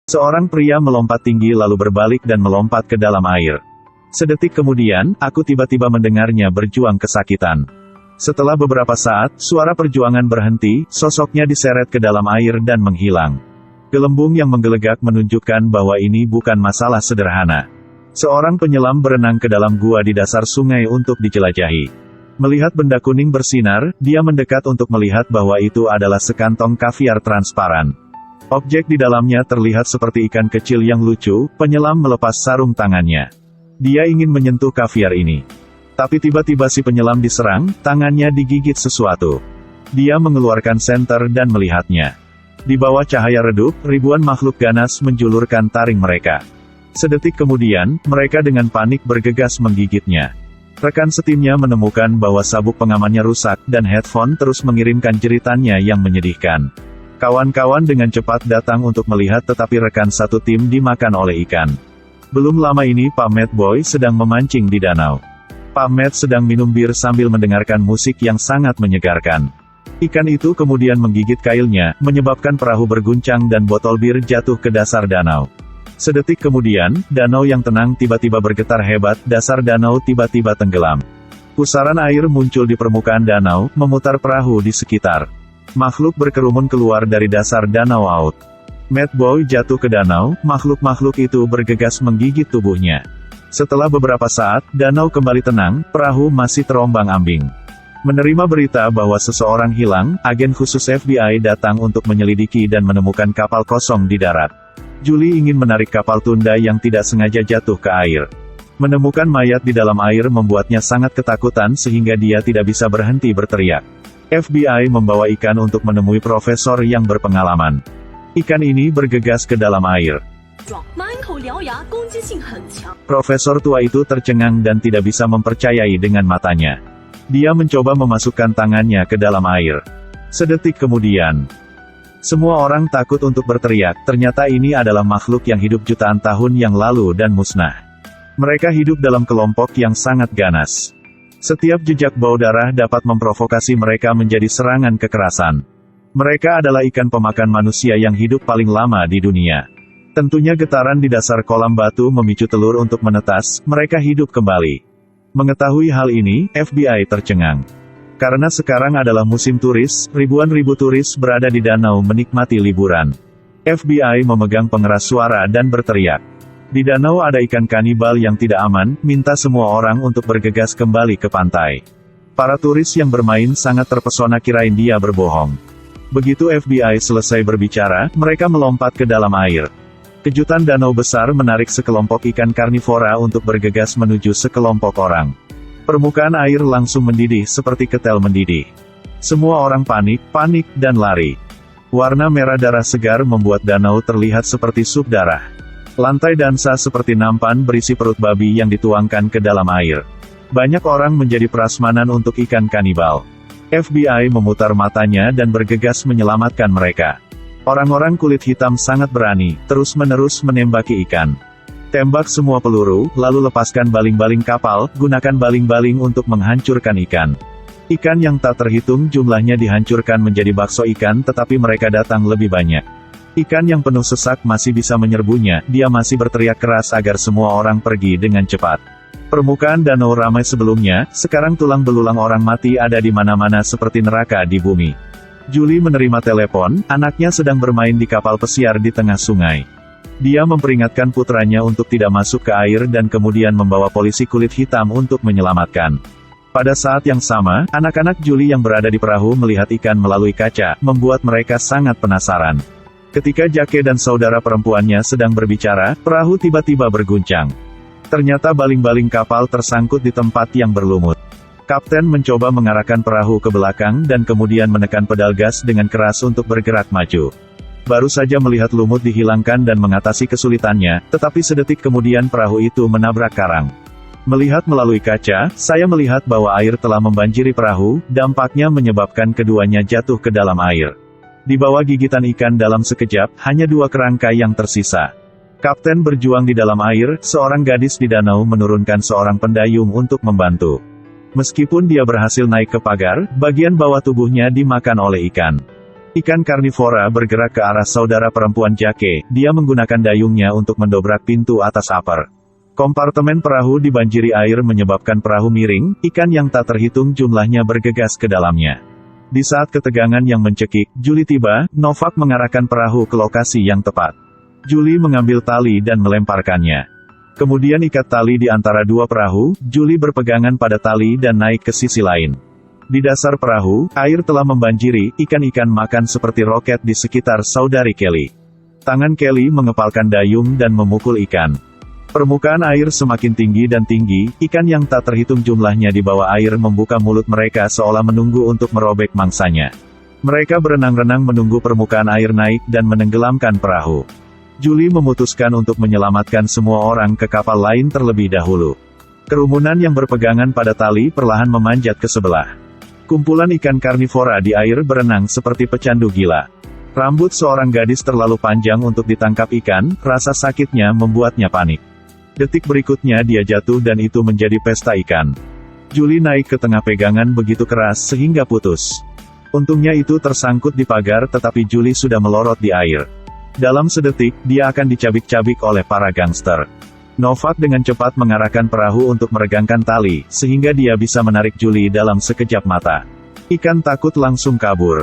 Seorang pria melompat tinggi lalu berbalik dan melompat ke dalam air. Sedetik kemudian, aku tiba-tiba mendengarnya berjuang kesakitan. Setelah beberapa saat, suara perjuangan berhenti, sosoknya diseret ke dalam air dan menghilang. Gelembung yang menggelegak menunjukkan bahwa ini bukan masalah sederhana. Seorang penyelam berenang ke dalam gua di dasar sungai untuk dijelajahi. Melihat benda kuning bersinar, dia mendekat untuk melihat bahwa itu adalah sekantong kaviar transparan. Objek di dalamnya terlihat seperti ikan kecil yang lucu. Penyelam melepas sarung tangannya. Dia ingin menyentuh kaviar ini. Tapi tiba-tiba si penyelam diserang, tangannya digigit sesuatu. Dia mengeluarkan senter dan melihatnya. Di bawah cahaya redup, ribuan makhluk ganas menjulurkan taring mereka. Sedetik kemudian, mereka dengan panik bergegas menggigitnya. Rekan setimnya menemukan bahwa sabuk pengamannya rusak, dan headphone terus mengirimkan jeritannya yang menyedihkan. Kawan-kawan dengan cepat datang untuk melihat tetapi rekan satu tim dimakan oleh ikan. Belum lama ini Pak Mad Boy sedang memancing di danau. Pak Mad sedang minum bir sambil mendengarkan musik yang sangat menyegarkan. Ikan itu kemudian menggigit kailnya, menyebabkan perahu berguncang dan botol bir jatuh ke dasar danau. Sedetik kemudian, danau yang tenang tiba-tiba bergetar hebat, dasar danau tiba-tiba tenggelam. Pusaran air muncul di permukaan danau, memutar perahu di sekitar. Makhluk berkerumun keluar dari dasar danau out. Mad Boy jatuh ke danau, makhluk-makhluk itu bergegas menggigit tubuhnya. Setelah beberapa saat, danau kembali tenang, perahu masih terombang-ambing. Menerima berita bahwa seseorang hilang, agen khusus FBI datang untuk menyelidiki dan menemukan kapal kosong di darat. Julie ingin menarik kapal tunda yang tidak sengaja jatuh ke air. Menemukan mayat di dalam air membuatnya sangat ketakutan sehingga dia tidak bisa berhenti berteriak. FBI membawa ikan untuk menemui profesor yang berpengalaman. Ikan ini bergegas ke dalam air. Profesor tua itu tercengang dan tidak bisa mempercayai dengan matanya. Dia mencoba memasukkan tangannya ke dalam air. Sedetik kemudian, semua orang takut untuk berteriak, ternyata ini adalah makhluk yang hidup jutaan tahun yang lalu dan musnah. Mereka hidup dalam kelompok yang sangat ganas. Setiap jejak bau darah dapat memprovokasi mereka menjadi serangan kekerasan. Mereka adalah ikan pemakan manusia yang hidup paling lama di dunia. Tentunya getaran di dasar kolam batu memicu telur untuk menetas, mereka hidup kembali. Mengetahui hal ini, FBI tercengang. Karena sekarang adalah musim turis, ribuan turis berada di danau menikmati liburan. FBI memegang pengeras suara dan berteriak. Di danau ada ikan kanibal yang tidak aman, minta semua orang untuk bergegas kembali ke pantai. Para turis yang bermain sangat terpesona kirain dia berbohong. Begitu FBI selesai berbicara, mereka melompat ke dalam air. Kejutan danau besar menarik sekelompok ikan karnivora untuk bergegas menuju sekelompok orang. Permukaan air langsung mendidih seperti ketel mendidih. Semua orang panik, dan lari. Warna merah darah segar membuat danau terlihat seperti sup darah. Lantai dansa seperti nampan berisi perut babi yang dituangkan ke dalam air. Banyak orang menjadi prasmanan untuk ikan kanibal. FBI memutar matanya dan bergegas menyelamatkan mereka. Orang-orang kulit hitam sangat berani, terus-menerus menembaki ikan. Tembak semua peluru, lalu lepaskan baling-baling kapal, gunakan baling-baling untuk menghancurkan ikan. Ikan yang tak terhitung jumlahnya dihancurkan menjadi bakso ikan tetapi mereka datang lebih banyak. Ikan yang penuh sesak masih bisa menyerbunya, dia masih berteriak keras agar semua orang pergi dengan cepat. Permukaan danau ramai sebelumnya, sekarang tulang belulang orang mati ada di mana-mana seperti neraka di bumi. Julie menerima telepon, anaknya sedang bermain di kapal pesiar di tengah sungai. Dia memperingatkan putranya untuk tidak masuk ke air dan kemudian membawa polisi kulit hitam untuk menyelamatkan. Pada saat yang sama, anak-anak Julie yang berada di perahu melihat ikan melalui kaca, membuat mereka sangat penasaran. Ketika Jake dan saudara perempuannya sedang berbicara, perahu tiba-tiba berguncang. Ternyata baling-baling kapal tersangkut di tempat yang berlumut. Kapten mencoba mengarahkan perahu ke belakang dan kemudian menekan pedal gas dengan keras untuk bergerak maju. Baru saja melihat lumut dihilangkan dan mengatasi kesulitannya, tetapi sedetik kemudian perahu itu menabrak karang. Melihat melalui kaca, saya melihat bahwa air telah membanjiri perahu, dampaknya menyebabkan keduanya jatuh ke dalam air. Di bawah gigitan ikan dalam sekejap, hanya 2 kerangka yang tersisa. Kapten berjuang di dalam air, seorang gadis di danau menurunkan seorang pendayung untuk membantu. Meskipun dia berhasil naik ke pagar, bagian bawah tubuhnya dimakan oleh ikan. Ikan karnivora bergerak ke arah saudara perempuan Jake. Dia menggunakan dayungnya untuk mendobrak pintu atas upper. Kompartemen perahu dibanjiri air menyebabkan perahu miring, ikan yang tak terhitung jumlahnya bergegas ke dalamnya. Di saat ketegangan yang mencekik, Julie tiba, Novak mengarahkan perahu ke lokasi yang tepat. Julie mengambil tali dan melemparkannya. Kemudian ikat tali di antara dua perahu, Julie berpegangan pada tali dan naik ke sisi lain. Di dasar perahu, air telah membanjiri, ikan-ikan makan seperti roket di sekitar saudari Kelly. Tangan Kelly mengepalkan dayung dan memukul ikan. Permukaan air semakin tinggi dan tinggi, ikan yang tak terhitung jumlahnya di bawah air membuka mulut mereka seolah menunggu untuk merobek mangsanya. Mereka berenang-renang menunggu permukaan air naik dan menenggelamkan perahu. Julie memutuskan untuk menyelamatkan semua orang ke kapal lain terlebih dahulu. Kerumunan yang berpegangan pada tali perlahan memanjat ke sebelah. Kumpulan ikan karnivora di air berenang seperti pecandu gila. Rambut seorang gadis terlalu panjang untuk ditangkap ikan, rasa sakitnya membuatnya panik. Detik berikutnya dia jatuh dan itu menjadi pesta ikan. Julie naik ke tengah pegangan begitu keras sehingga putus. Untungnya itu tersangkut di pagar tetapi Julie sudah melorot di air. Dalam sedetik, dia akan dicabik-cabik oleh para gangster. Novak dengan cepat mengarahkan perahu untuk meregangkan tali, sehingga dia bisa menarik Julie dalam sekejap mata. Ikan takut langsung kabur.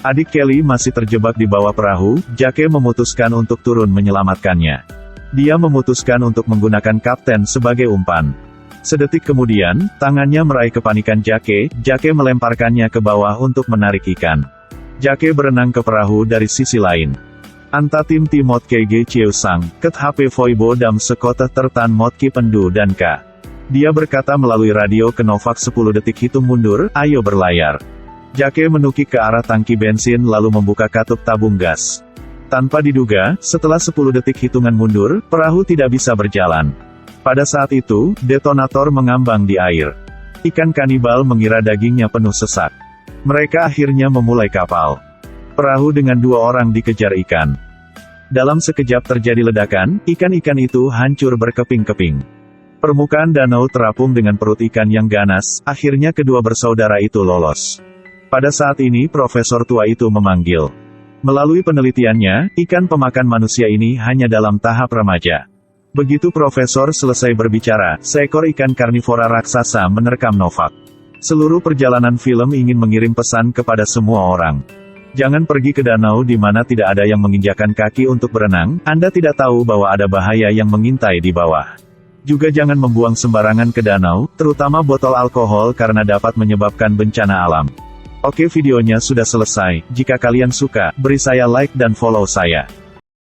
Adik Kelly masih terjebak di bawah perahu, Jake memutuskan untuk turun menyelamatkannya. Dia memutuskan untuk menggunakan kapten sebagai umpan. Sedetik kemudian, tangannya meraih kepanikan Jake melemparkannya ke bawah untuk menarik ikan. Jake berenang ke perahu dari sisi lain. Anta tim Timot KG Chiusang, Ket HP Voibo Dam Sekota Tertan Motki Pendu dan K. Dia berkata melalui radio ke Novak 10 detik hitung mundur, ayo berlayar. Jake menukik ke arah tangki bensin lalu membuka katup tabung gas. Tanpa diduga, setelah 10 detik hitungan mundur, perahu tidak bisa berjalan. Pada saat itu, detonator mengambang di air. Ikan kanibal mengira dagingnya penuh sesak. Mereka akhirnya memulai kapal. Perahu dengan 2 orang dikejar ikan. Dalam sekejap terjadi ledakan, ikan-ikan itu hancur berkeping-keping. Permukaan danau terapung dengan perut ikan yang ganas, akhirnya kedua bersaudara itu lolos. Pada saat ini profesor tua itu memanggil. Melalui penelitiannya, ikan pemakan manusia ini hanya dalam tahap remaja. Begitu profesor selesai berbicara, seekor ikan karnivora raksasa menerkam Novak. Seluruh perjalanan film ingin mengirim pesan kepada semua orang. Jangan pergi ke danau di mana tidak ada yang menginjakan kaki untuk berenang, Anda tidak tahu bahwa ada bahaya yang mengintai di bawah. Juga jangan membuang sembarangan ke danau, terutama botol alkohol karena dapat menyebabkan bencana alam. Oke, videonya sudah selesai. Jika kalian suka, beri saya like dan follow saya.